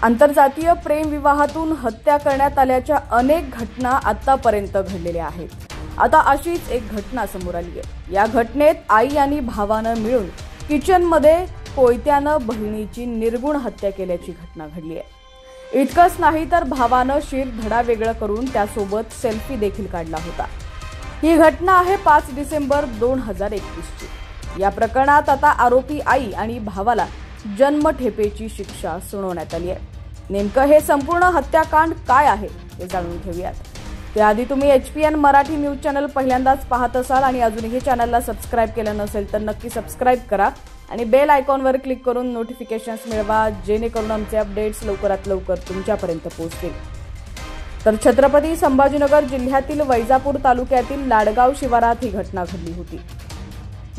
आंतरजातीय प्रेम विवाहातून हत्या करण्यात आल्याच्या अनेक घटना आतापर्यंत घडलेल्या आहेत. आता अशीच एक घटना समोर आली आहे. या घटनेत आई आणि भावानं मिळून किचनमध्ये कोयत्यानं बहिणीची निर्गुण हत्या केल्याची घटना घडली आहे. इतकंच नाही तर भावानं शीर धडा वेगळं करून त्यासोबत सेल्फी देखील काढला होता. ही घटना आहे 5 डिसेंबर 2021 ची. या प्रकरणात आता आरोपी आई आणि भावाला जन्मठेपेची शिक्षा सुनावण्यात आली आहे. नेमकं हे संपूर्ण हत्याकांड काय आहे ते जाणून घेऊयात. त्याआधी तुम्ही HPN मराठी न्यूज चॅनल पहिल्यांदाच पाहत असाल आणि अजूनही चॅनलला सबस्क्राईब केलं नसेल तर नक्की सबस्क्राईब करा आणि बेल आयकॉनवर क्लिक करून नोटिफिकेशन्स मिळवा, जेणेकरून आमचे अपडेट्स लवकरात लवकर तुमच्यापर्यंत पोहोचतील. तर छत्रपती संभाजीनगर जिल्ह्यातील वैजापूर तालुक्यातील लाडगाव शिवारात ही घटना घडली होती.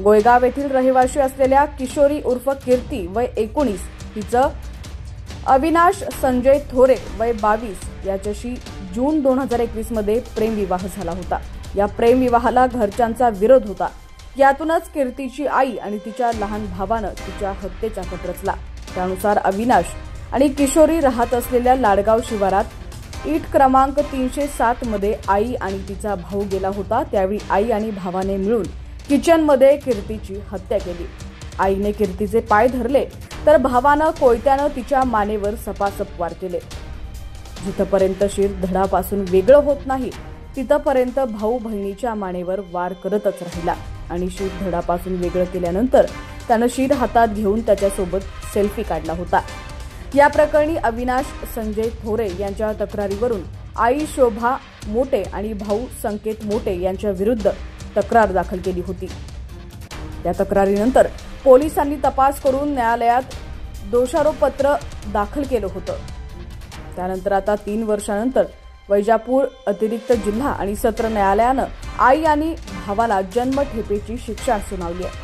गोयगाव येथील रहिवासी असलेल्या किशोरी उर्फ कीर्ती वय 19 हिचं अविनाश संजय थोरे वय 22 याच्याशी जून 2021 मध्ये प्रेमविवाह झाला होता. या प्रेमविवाहाला घरच्यांचा विरोध होता. यातूनच कीर्तीची आई आणि तिच्या लहान भावानं तिच्या हत्येचा कट रचला. त्यानुसार अविनाश आणि किशोरी राहत असलेल्या लाडगाव शिवारात ईट क्रमांक 307 मध्ये आई आणि तिचा भाऊ गेला होता. त्यावेळी आई आणि भावाने मिळून किचनमध्ये कीर्तीची हत्या केली. आईने कीर्तीचे पाय धरले तर भावानं कोयत्यानं तिच्या मानेवर सपासप वार केले. जिथपर्यंत शीर धडापासून वेगळं होत नाही तिथपर्यंत भाऊ बहिणीच्या मानेवर वार करतच राहिला आणि शीर धडापासून वेगळं केल्यानंतर त्यानं शीर हातात घेऊन त्याच्यासोबत सेल्फी काढला होता. या प्रकरणी अविनाश संजय थोरे यांच्या तक्रारीवरून आई शोभा मोटे आणि भाऊ संकेत मोटे यांच्या विरुद्ध तक्रार दाखल केली होती. या तक्रारीनंतर पोलिसांनी तपास करून न्यायालयात दोषारोपपत्र दाखल केलं होतं. त्यानंतर आता 3 वर्षांनंतर वैजापूर अतिरिक्त जिल्हा आणि सत्र न्यायालयानं आई आणि भावाला जन्मठेपेची शिक्षा सुनावली आहे.